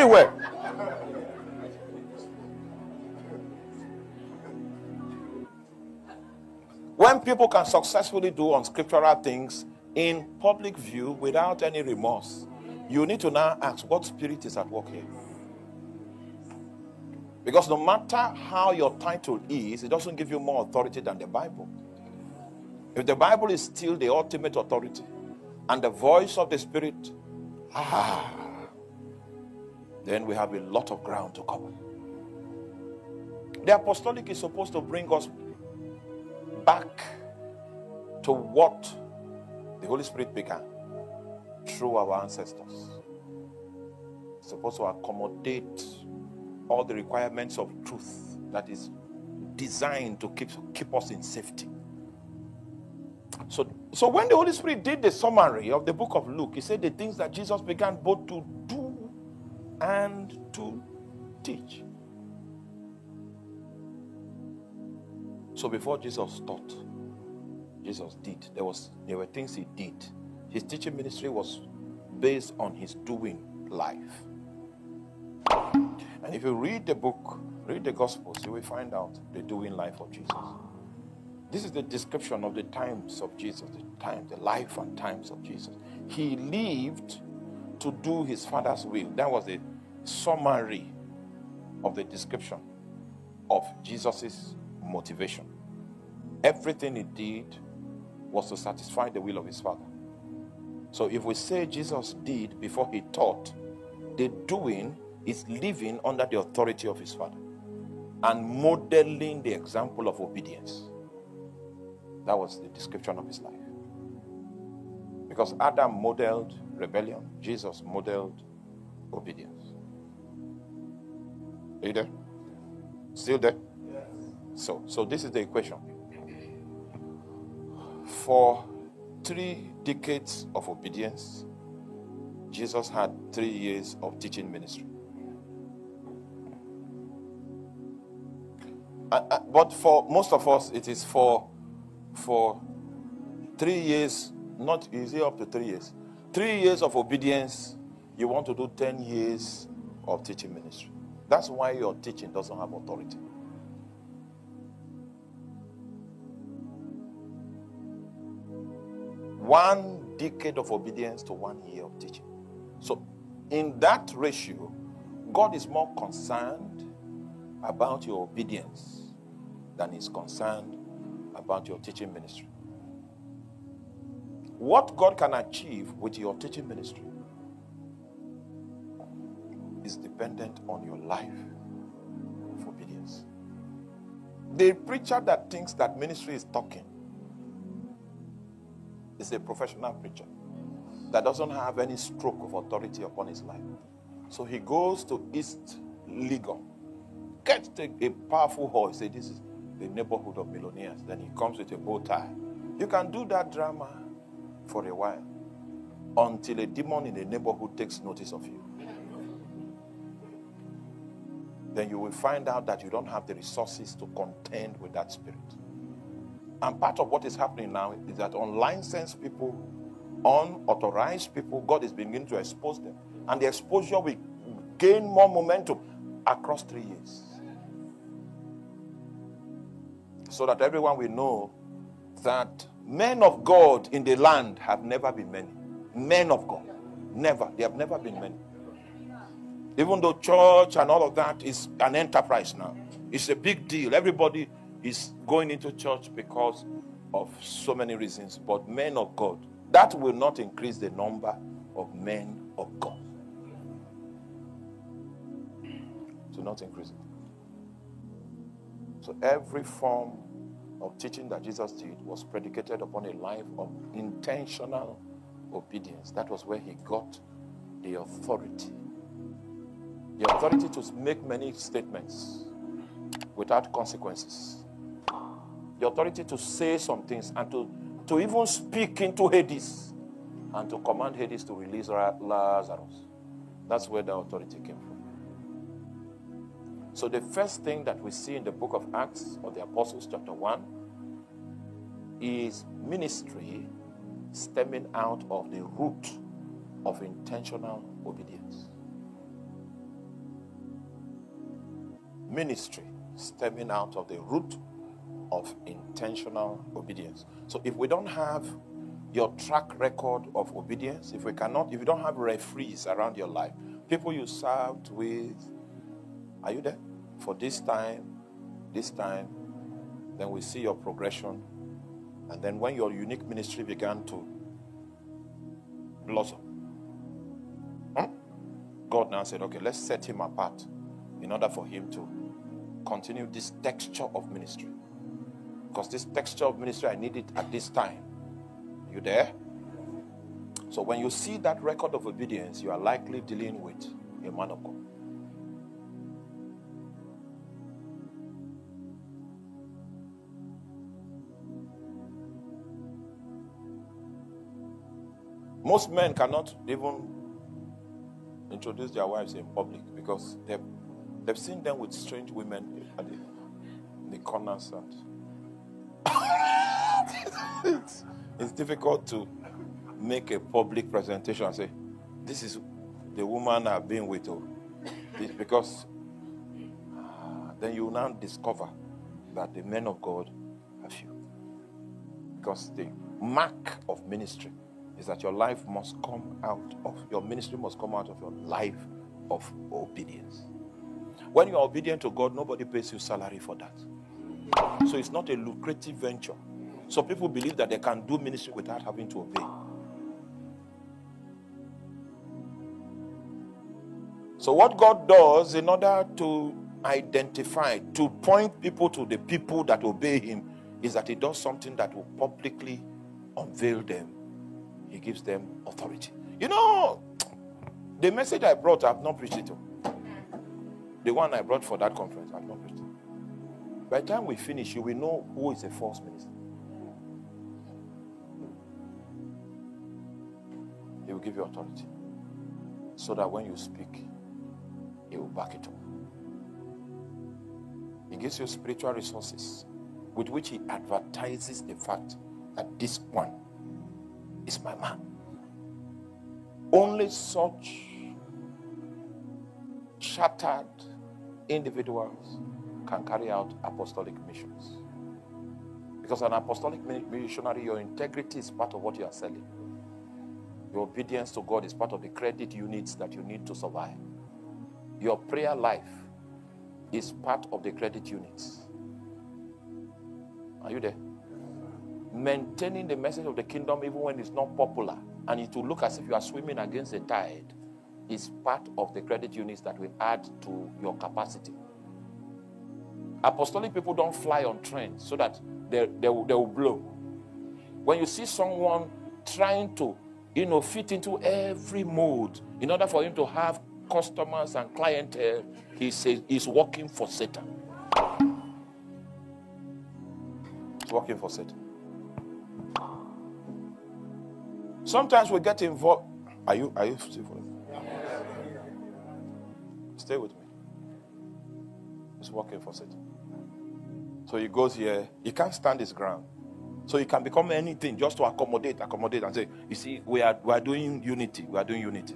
anywhere. When people can successfully do unscriptural things in public view without any remorse, you need to now ask, what spirit is at work here? Because no matter how your title is, it doesn't give you more authority than the Bible. If the Bible is still the ultimate authority and the voice of the Spirit, then we have a lot of ground to cover. The apostolic is supposed to bring us back to what the Holy Spirit began through our ancestors. It's supposed to accommodate all the requirements of truth that is designed to keep us in safety. So when the Holy Spirit did the summary of the book of Luke, he said the things that Jesus began both to do and to teach. So before Jesus taught, Jesus did. There were things he did. His teaching ministry was based on his doing life. And if you read the book, read the Gospels, you will find out the doing life of Jesus. This is the description of the times of Jesus, the life and times of Jesus. He lived to do his Father's will. That was the summary of the description of Jesus' motivation. Everything he did was to satisfy the will of his Father. So if we say Jesus did before he taught, the doing is living under the authority of his Father and modeling the example of obedience. That was the description of his life. Because Adam modeled rebellion, Jesus modeled obedience. Are you there? Still there? Yes. So this is the equation. For 3 decades of obedience, Jesus had 3 years of teaching ministry. But for most of us, it is for 3 years, not easy up to 3 years. 3 years of obedience, you want to do 10 years of teaching ministry. That's why your teaching doesn't have authority. One decade of obedience to 1 year of teaching. So in that ratio, God is more concerned about your obedience than he's concerned about your teaching ministry. What God can achieve with your teaching ministry is dependent on your life of obedience. The preacher that thinks that ministry is talking is a professional preacher that doesn't have any stroke of authority upon his life. So he goes to East Legon, gets a powerful horse, say this is the neighborhood of millionaires. Then he comes with a bow tie. You can do that drama for a while until a demon in the neighborhood takes notice of you. Then you will find out that you don't have the resources to contend with that spirit. And part of what is happening now is that unlicensed people, unauthorized people, God is beginning to expose them. And the exposure will gain more momentum across 3 years. So that everyone will know that men of God in the land have never been many. Men of God. Never. They have never been many. Even though church and all of that is an enterprise now. It's a big deal. Everybody is going into church because of so many reasons. But men of God, that will not increase the number of men of God. To not increase it. So every form of teaching that Jesus did was predicated upon a life of intentional obedience. That was where he got the authority. The authority to make many statements without consequences. The authority to say some things and to even speak into Hades and to command Hades to release Lazarus. That's where the authority came from. So the first thing that we see in the book of Acts of the Apostles chapter 1 is ministry stemming out of the root of intentional obedience. ministry stemming out of the root of intentional obedience. So if we don't have your track record of obedience, if you don't have referees around your life, people you served with, are you there? For this time, then we see your progression. And then when your unique ministry began to blossom, God now said, okay, let's set him apart in order for him to continue this texture of ministry. Because this texture of ministry, I need it at this time. You there? So when you see that record of obedience, you are likely dealing with a man of God. Most men cannot even introduce their wives in public because they've seen them with strange women at the corners, and it's difficult to make a public presentation and say, this is the woman I've been with, because then you will now discover that the men of God are few. Because the mark of ministry is that your life must come out of, your ministry must come out of your life of obedience. When you are obedient to God, nobody pays you salary for that. So it's not a lucrative venture. So people believe that they can do ministry without having to obey. So what God does in order to identify, to point people to the people that obey him, is that he does something that will publicly unveil them. He gives them authority. You know, the message I brought, I've not preached it. The one I brought for that conference, I've not preached it. By the time we finish, you will know who is a false minister. He will give you authority. So that when you speak, he will back it up. He gives you spiritual resources with which he advertises the fact that this one is my man. Only such shattered individuals can carry out apostolic missions. Because an apostolic missionary, your integrity is part of what you are selling. Your obedience to God is part of the credit units that you need to survive. Your prayer life is part of the credit units. Are you there? Maintaining the message of the kingdom even when it's not popular and it will look as if you are swimming against the tide is part of the credit units that will add to your capacity. Apostolic people don't fly on trends so that they will blow. When you see someone trying to fit into every mode in order for him to have customers and clientele, he says he's working for Satan. He's working for Satan. Sometimes we get involved. Are you still following? Stay with me. He's working for Satan. So he goes here. He can't stand his ground. So he can become anything just to accommodate and say, you see, we are doing unity. We are doing unity.